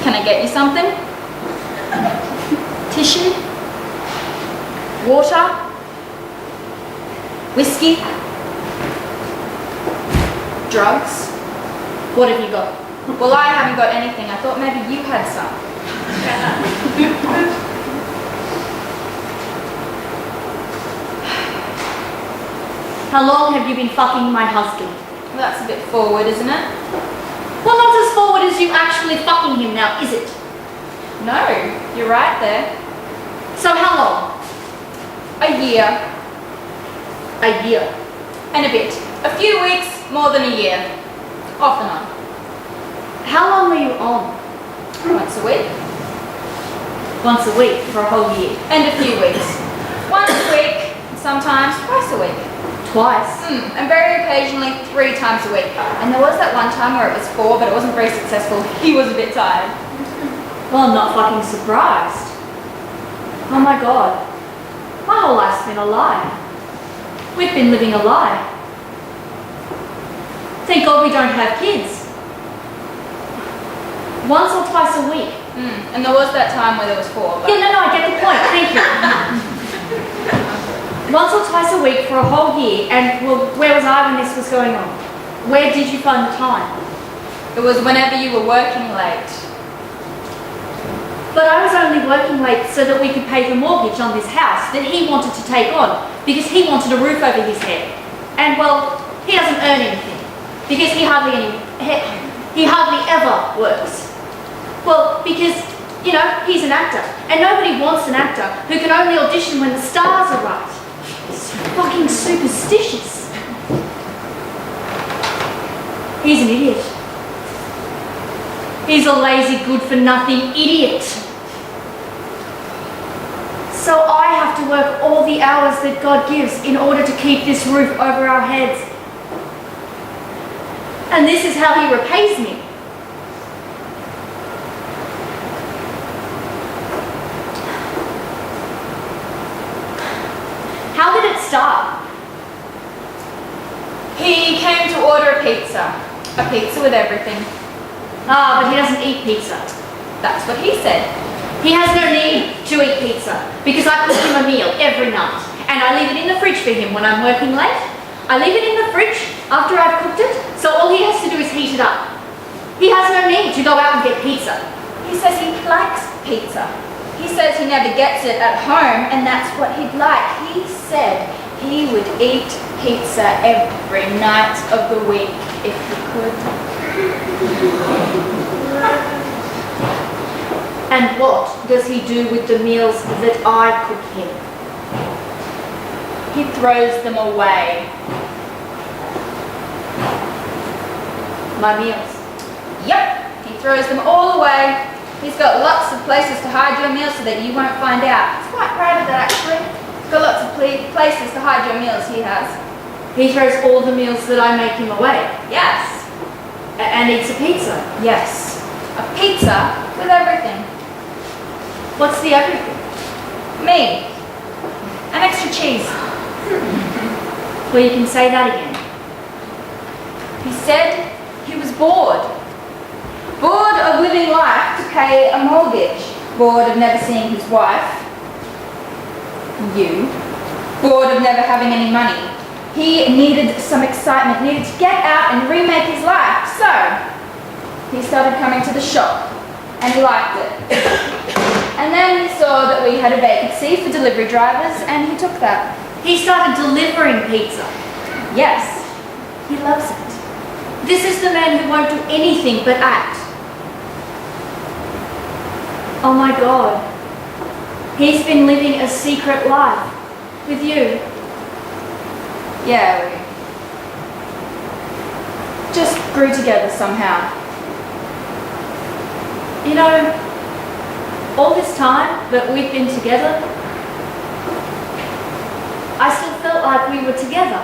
Can I get you something? Tissue? Water? Whiskey? Drugs? What have you got? Well, I haven't got anything. I thought maybe you had some. How long have you been fucking my husband? Well, that's a bit forward, isn't it? Well, not as forward as you actually fucking him now, is it? No, you're right there. So how long? A year. A year. And a bit. A few weeks, more than a year. Off and on. How long were you on? Once a week. Once a week for a whole year. And a few weeks. Once a week, sometimes twice a week. Twice? And very occasionally 3 times a week. And there was that one time where it was 4, but it wasn't very successful. He was a bit tired. Well, I'm not fucking surprised. Oh my god. My whole life's been a lie. We've been living a lie. Thank God we don't have kids. Once or twice a week. And there was that time where there was 4. But... Yeah, no, I get the point. Thank you. Once or twice a week for a whole year, and well, where was I when this was going on? Where did you find the time? It was whenever you were working late. But I was only working late so that we could pay the mortgage on this house that he wanted to take on because he wanted a roof over his head. And well, he doesn't earn anything because he hardly ever works. Well, because, you know, he's an actor and nobody wants an actor who can only audition when the stars are right. He's so fucking superstitious. He's an idiot. He's a lazy, good-for-nothing idiot. So I have to work all the hours that God gives in order to keep this roof over our heads. And this is how he repays me. How did it start? He came to order a pizza. A pizza with everything. Ah, but he doesn't eat pizza. That's what he said. He has no need to eat pizza because I cook him a meal every night and I leave it in the fridge for him when I'm working late. I leave it in the fridge after I've cooked it, so all he has to do is heat it up. He has no need to go out and get pizza. He says he likes pizza. He says he never gets it at home and that's what he'd like. He said he would eat pizza every night of the week if he could. And what does he do with the meals that I cook him? He throws them away. My meals? Yep, he throws them all away. He's got lots of places to hide your meals so that you won't find out. It's quite private actually. He's got lots of places to hide your meals, he has. He throws all the meals that I make him away? Yes. And eats a pizza? Yes. A pizza with everything. What's the everything? Me. An extra cheese. Well, you can say that again. He said he was bored. Bored of living life to pay a mortgage. Bored of never seeing his wife. You. Bored of never having any money. He needed some excitement, needed to get out and remake his life. So, he started coming to the shop and he liked it. And then he saw that we had a vacancy for delivery drivers and he took that. He started delivering pizza? Yes. He loves it. This is the man who won't do anything but act. Oh my God. He's been living a secret life with you. Yeah, we just grew together somehow. You know, all this time that we've been together, I still felt like we were together.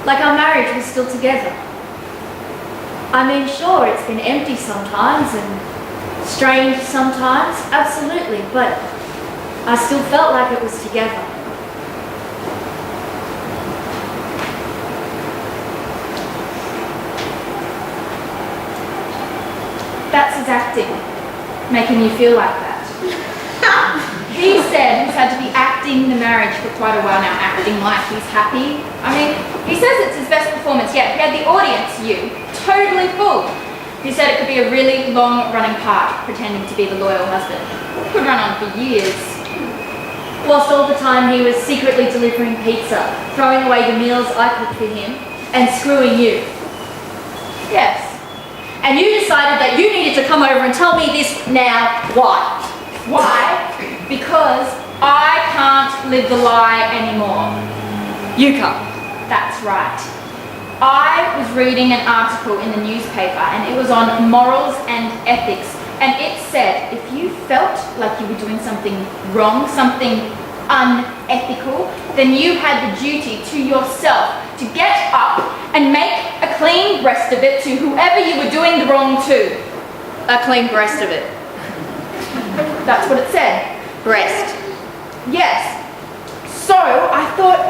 Like our marriage was still together. I mean, sure, it's been empty sometimes and strange sometimes, absolutely, but I still felt like it was together. That's his acting. making you feel like that? He said he's had to be acting the marriage for quite a while now, acting like he's happy. I mean, he says it's his best performance yet. He had the audience, totally full. He said it could be a really long-running part, pretending to be the loyal husband. It could run on for years. Whilst all the time he was secretly delivering pizza, throwing away the meals I cooked for him, and screwing you. Yes. And you decided that you needed to come over and tell me this now. Why? Why? Because I can't live the lie anymore. You can't. That's right. I was reading an article in the newspaper and it was on morals and ethics, and it said if you felt like you were doing something wrong, something unethical, then you had the duty to yourself to get up and make a clean breast of it to whoever you were doing the wrong to. A clean breast of it. That's what it said. Breast. Yes. So I thought,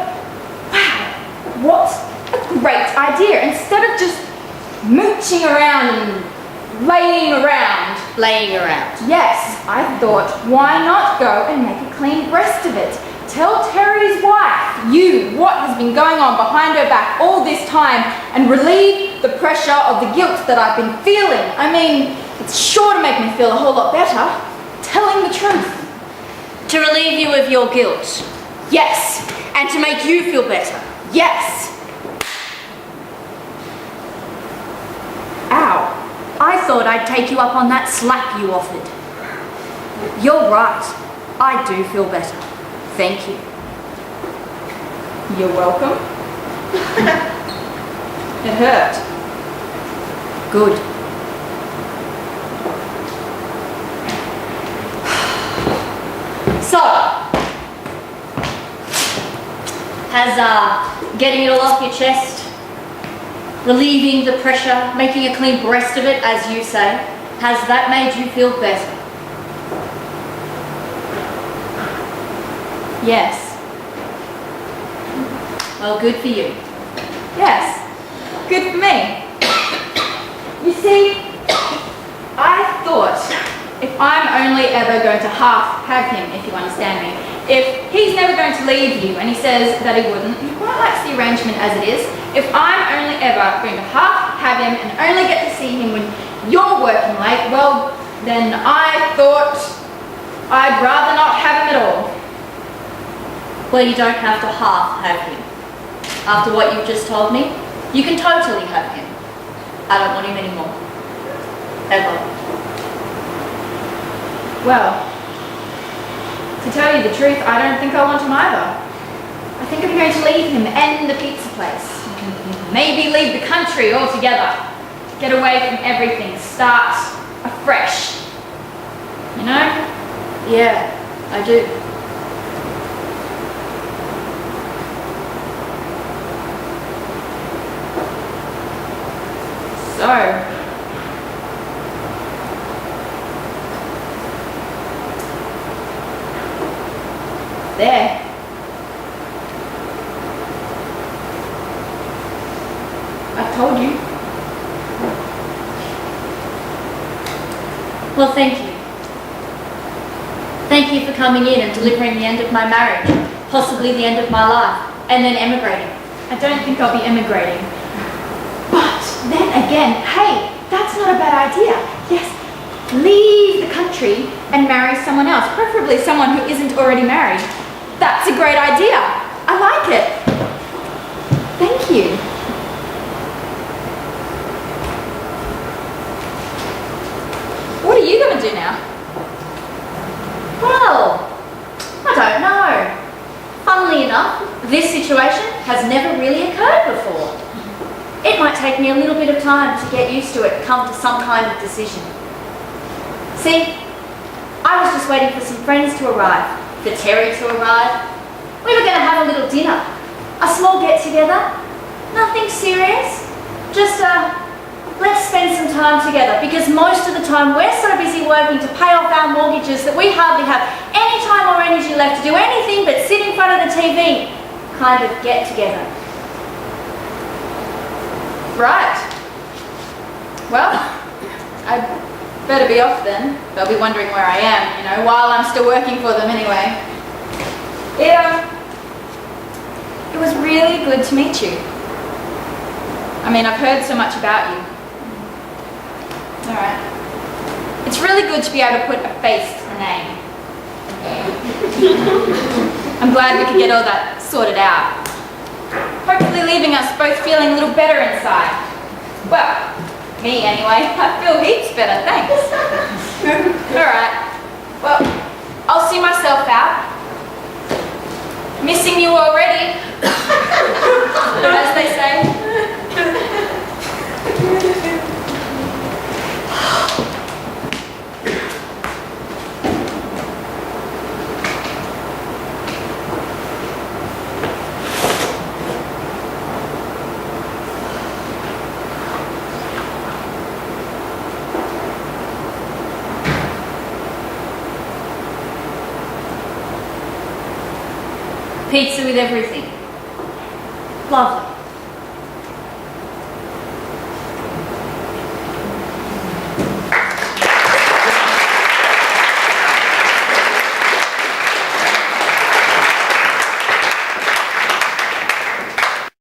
wow, what a great idea. Instead of just mooching around and laying around. Laying around. Yes, I thought, why not go and make a clean breast of it? Tell Terry's wife, what has been going on behind her back all this time, and relieve the pressure of the guilt that I've been feeling. I mean, it's sure to make me feel a whole lot better. Telling the truth. To relieve you of your guilt. Yes. And to make you feel better. Yes. Ow. I thought I'd take you up on that slap you offered. You're right. I do feel better. Thank you. You're welcome. It hurt. Good. So, has getting it all off your chest, relieving the pressure, making a clean breast of it, as you say, has that made you feel better? Yes. Well, good for you. Yes. Good for me. You see, I thought if I'm only ever going to half have him, if you understand me, if he's never going to leave you, and he says that he wouldn't, he quite likes the arrangement as it is, if I'm only ever going to half have him and only get to see him when you're working late, well, then I thought I'd rather not have him at all. Well, you don't have to half have him. After what you've just told me, you can totally have him. I don't want him anymore. Ever. Well, to tell you the truth, I don't think I want him either. I think I'm going to leave him and the pizza place. Maybe leave the country altogether. Get away from everything. Start afresh. You know? Yeah, I do. So, there. I told you. Well, thank you. Thank you for coming in and delivering the end of my marriage, possibly the end of my life, and then emigrating. I don't think I'll be emigrating. But then again, hey, that's not a bad idea. Yes, leave the country and marry someone else, preferably someone who isn't already married. That's a great idea. I like it. Thank you. What are you going to do now? Well, I don't know. Funnily enough, this situation has never really occurred before. It might take me a little bit of time to get used to it, come to some kind of decision. See, I was just waiting for some friends to arrive, for Terry to arrive. We were going to have a little dinner, a small get-together, nothing serious, just let's spend some time together, because most of the time we're so busy working to pay off our mortgages that we hardly have any time or energy left to do anything but sit in front of the TV, kind of get together. Right. Well, I Better be off then. They'll be wondering where I am, you know, while I'm still working for them anyway. It was really good to meet you. I mean, I've heard so much about you. Alright. It's really good to be able to put a face to a name. I'm glad we could get all that sorted out. Hopefully leaving us both feeling a little better inside. Well, me anyway. I feel heaps better, thanks. Alright. Well, I'll see myself out. Missing you already, as they say. Pizza with everything. Lovely.